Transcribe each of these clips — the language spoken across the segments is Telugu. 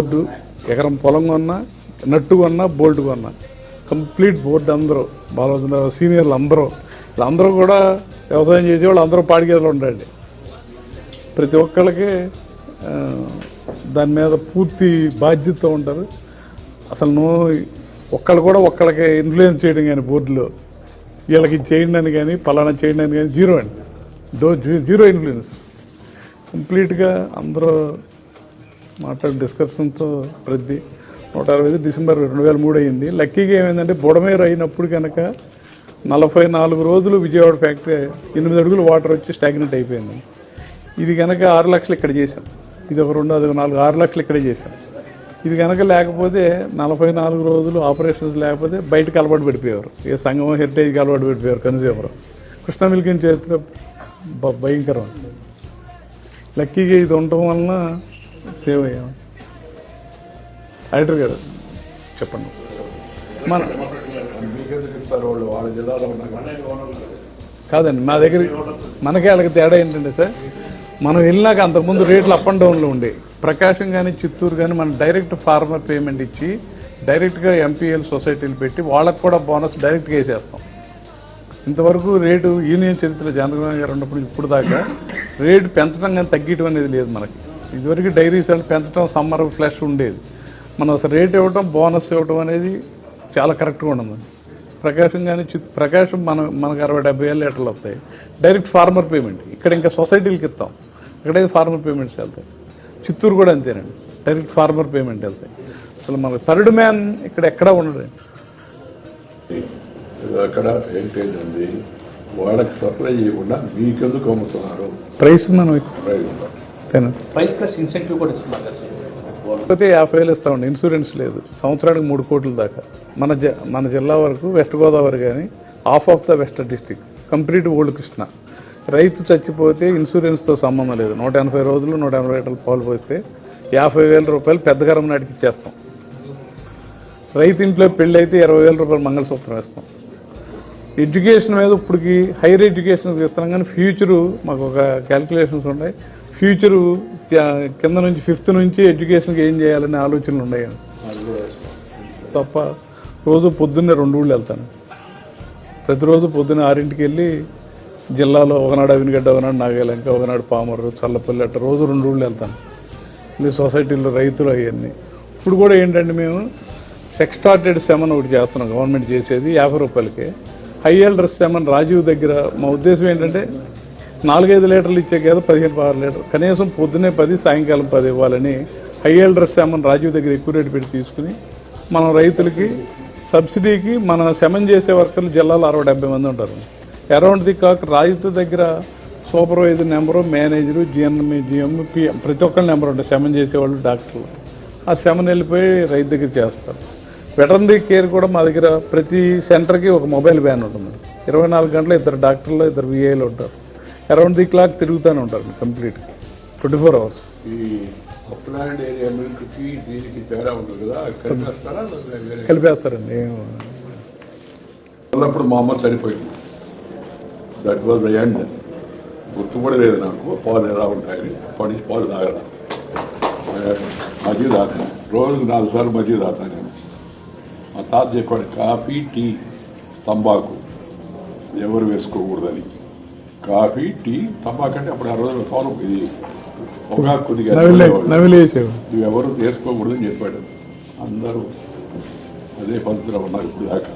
బోర్డు, ఎకరం పొలం కొన్నా, నట్టు కొన్నా, బోల్ట్ కొన్నా, కంప్లీట్ బోర్డు అందరూ బాగా సీనియర్లు అందరూ కూడా వ్యవసాయం చేసేవాళ్ళు అందరూ పాడిగేదలు ఉండండి. ప్రతి ఒక్కళ్ళకి దాని మీద పూర్తి బాధ్యత ఉంటారు. అసలు ఒక్కళ్ళకి ఇన్ఫ్లుయెన్స్ చేయడం కానీ బోర్డులో వీళ్ళకి చేయండి అని కానీ పలానా చేయండి అని కానీ జీరో అండి. Zero influence. కంప్లీట్గా అందరూ డిస్కషన్తో ప్రతి 160 డిసెంబర్ 2003 అయింది. లక్కీగా ఏమైందంటే బుడమేరు అయినప్పుడు కనుక 44 రోజులు విజయవాడ ఫ్యాక్టరీ 8 అడుగులు వాటర్ వచ్చి స్టాగ్నెంట్ అయిపోయింది. ఇది కనుక 6 లక్షలు ఇక్కడ చేశాం. ఇది ఒక 2, అది 4, 6 లక్షలు ఇక్కడే చేశాం. ఇది కనుక లేకపోతే 44 రోజులు ఆపరేషన్స్ లేకపోతే బయటకు అలవాటు పడిపోయేవారు. ఏ సంగమం హెరిటేజ్కి అలవాటు పడిపోయారు. కన్స్యూమర్ కృష్ణ మిల్కిని చేతిలో భయంకరం. లక్కీగా ఇది ఉండటం వలన సేవ్ అయ్యాం. డైరెక్టర్ గారు చెప్పండి. కాదండి, మా దగ్గర మనకే వాళ్ళకి తేడా ఏంటంటే సార్, మనం వెళ్ళినాక అంతకుముందు రేట్లు అప్ అండ్ డౌన్లో ఉండే. ప్రకాశం కానీ చిత్తూరు కానీ మనం డైరెక్ట్ ఫార్మర్ పేమెంట్ ఇచ్చి డైరెక్ట్గా ఎంపీఎల్ సొసైటీలు పెట్టి వాళ్ళకు కూడా బోనస్ డైరెక్ట్గా వేసేస్తాం. ఇంతవరకు రేటు యూనియన్ చరిత్రలో జనరల్ గారు ఉన్నప్పుడు ఇప్పుడు దాకా రేటు పెంచడం కానీ తగ్గటం అనేది లేదు మనకి. ఇదివరకు డైరీస్ అంటే పెంచడం సమ్మర్ ఫ్లెష్ ఉండేది. మనం అసలు రేట్ ఇవ్వటం బోనస్ ఇవ్వటం అనేది చాలా కరెక్ట్గా ఉండదు. ప్రకాశం కానీ ప్రకాశం మనకు 60-70 లీటర్లు వస్తాయి డైరెక్ట్ ఫార్మర్ పేమెంట్. ఇక్కడ ఇంకా సొసైటీలకి ఇస్తాం, ఇక్కడే ఫార్మర్ పేమెంట్స్ వెళ్తాయి. చిత్తూరు కూడా అంతేనండి, డైరెక్ట్ ఫార్మర్ పేమెంట్ వెళ్తాయి. అసలు మనకు థర్డ్ మ్యాన్ ఇక్కడ ఎక్కడా ఉండదు. అక్కడ హెరిటేజ్ ఉంది, వాళ్ళకి సప్లై చేయకుండా మీకెందుకు అమ్ముతున్నారు? ప్రైస్ మనం ప్రైస్ ప్లస్ ఇన్సెంటివ్ కూడా ఇస్తున్నారు కదా సార్. లేకపోతే 50,000 ఇస్తామండి. ఇన్సూరెన్స్ లేదు. సంవత్సరానికి 3 కోట్ల దాకా. మన జిల్లా వరకు వెస్ట్ గోదావరి కానీ of the western district complete old Krishna. రైతు చచ్చిపోతే ఇన్సూరెన్స్తో సంబంధం లేదు. 180 రోజులు 180 లీటర్లు పాలు పోస్తే 50,000 రూపాయలు పెద్ద గరం నాటికి ఇచ్చేస్తాం. రైతు ఇంట్లో పెళ్ళి అయితే 20,000 రూపాయలు మంగళసూత్రం వేస్తాం. ఎడ్యుకేషన్ మీద ఇప్పటికి హైయర్ ఎడ్యుకేషన్ ఇస్తున్నాం, కానీ ఫ్యూచరు మాకు ఒక క్యాల్కులేషన్స్ ఉన్నాయి. ఫ్యూచరు కింద నుంచి 5th నుంచి ఎడ్యుకేషన్కి ఏం చేయాలనే ఆలోచనలు ఉన్నాయి తప్ప రోజు పొద్దున్నే 2 ఊళ్ళు వెళ్తాను. ప్రతిరోజు పొద్దున్న 6ంటికి వెళ్ళి జిల్లాలో ఒకనాడు అవినిగడ్డ, ఒకనాడు నాగేలంక, ఒకనాడు పామరు, చల్లపల్లి అట్ట రోజు 2 ఊళ్ళు వెళ్తాను. ఇది సొసైటీలో రైతులు అవన్నీ. ఇప్పుడు కూడా ఏంటంటే మేము సెక్స్టార్టెడ్ సెమన్ ఒకటి చేస్తున్నాం. గవర్నమెంట్ చేసేది 50 రూపాయలకే. హై ఎల్డర్ సెమన్ రాజీవ్ దగ్గర మా ఉద్దేశం ఏంటంటే 4-5 లీటర్లు ఇచ్చే కదా 15-16 లీటర్ కనీసం పొద్దున్నే 10, సాయంకాలం 10 ఇవ్వాలని హై ఎల్డర్ సెమన్ రాజీవ్ దగ్గర ఎక్కువ రేటు పెట్టి తీసుకుని మనం రైతులకి సబ్సిడీకి మన సెమన్ చేసే వర్కర్లు జిల్లాలో 60-70 మంది ఉంటారు. అరౌండ్ ది క్లాక్ రైతు దగ్గర supervisor number, manager, GM, PM ప్రతి ఒక్కరి నెంబర్ ఉంటుంది. సెమన్ చేసేవాళ్ళు, డాక్టర్లు. ఆ సెమన్ వెళ్ళిపోయి రైతు దగ్గర చేస్తారు. వెటర్నరీ కేర్ కూడా మా దగ్గర ప్రతి సెంటర్కి ఒక మొబైల్ వ్యాన్ ఉంటుంది. 24 గంటలు 2 డాక్టర్లు, 2 విఐలు ఉంటారు. అరౌండ్ ది క్లాక్ తిరుగుతూనే ఉంటారు కంప్లీట్గా 24 hours. ఈ అప్లాండ్ ఏరియా మిల్క్కి దీనికి తేడా ఉంటుంది కదా, కలిపేస్తారండి. ఉన్నప్పుడు మా అమ్మ చనిపోయింది. That was the end. గుర్తుపడి లేదు నాకు పాలు ఎలా ఉంటాయని. అప్పటి నుంచి పాలు తాగడం, మజ్జిగ తాతాను. రోజుకు 4 సార్లు మజ్జిగ తాతాను నేను. మా తాత చెప్పాడు కాఫీ, టీ, తంబాకు ఎవరు వేసుకోకూడదని. కాఫీ, టీ, తంబాకు అంటే అప్పుడు ఆ రోజుల్లో సౌనం ఇది పొగాకు కొద్దిగా ఇవి ఎవరు వేసుకోకూడదని చెప్పాడు. అందరూ అదే పద్ధతిలో ఉన్నారు ఇప్పుడు దాకా.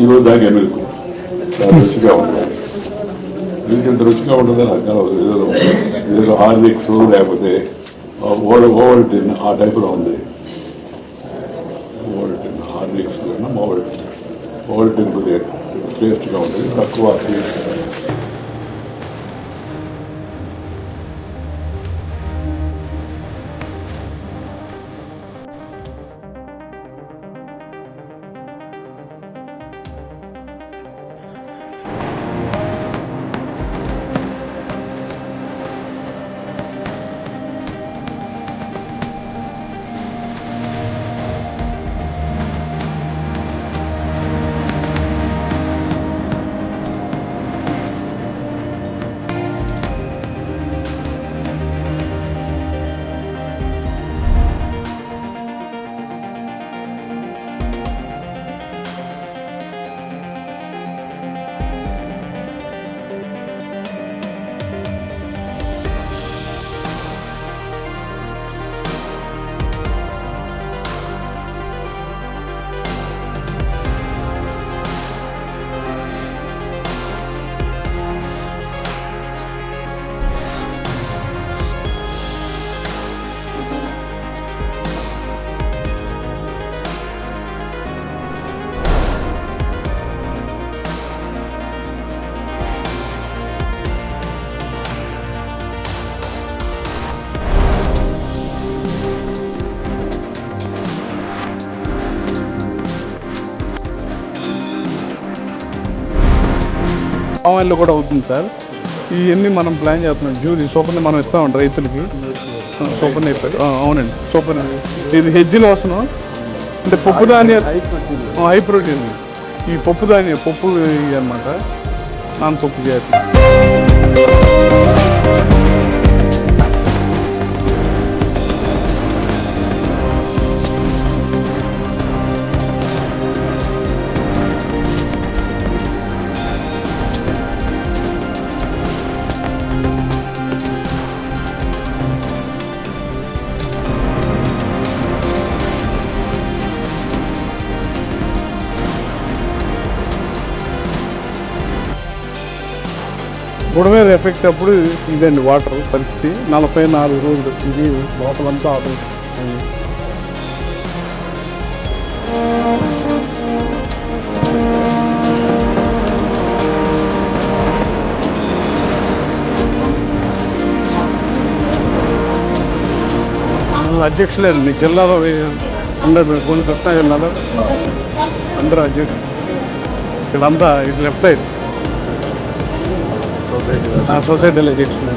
ఈరోజు దాకా మిల్క్ చాలా రుచిగా ఉంటుంది. మిల్క్ ఇంత రుచిగా ఉంటుందని నాకు తెలవదు. ఏదో హార్లిక్స్ లేకపోతే ఓవల్టిన్ ఆ టైపులో ఉంది. ఓవల్టిన్ హార్లిక్స్ కన్నా ఓవల్టిన్ కొద్దిగా టేస్ట్గా ఉంటుంది, తక్కువ ఆయిల్లో కూడా అవుతుంది సార్. ఇవన్నీ మనం ప్లాన్ చేస్తున్నాం. జ్యూరీ సూపర్ని మనం ఇస్తామండి రైతులకి. సూపర్ని అయిపోయి అవునండి సూపర్. ఇది హెజ్జిలో వస్తున్నాం అంటే పప్పు ధాన్యాలు హై ప్రోటీన్. ఈ పప్పు ధాన్యం పప్పు అనమాట, నాన్ పప్పు చేయాలి. బుడ మీద ఎఫెక్ట్ అప్పుడు ఇదండి వాటర్ పరిస్థితి. 44 రోజులు ఇది లోపలంతా ఆపరేట్. అధ్యక్షులేండి జిల్లాలో అందరు కొన్ని కృష్ణా జిల్లాలో అందరూ అధ్యక్షులు. వీళ్ళంతా ఇటు లెఫ్ట్ సైడ్ సొసైటీలో అధ్యక్షులు.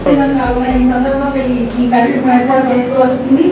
ఈ సందర్భంగా ఈ కార్యక్రమం ఏర్పాటు చేసుకోవాల్సింది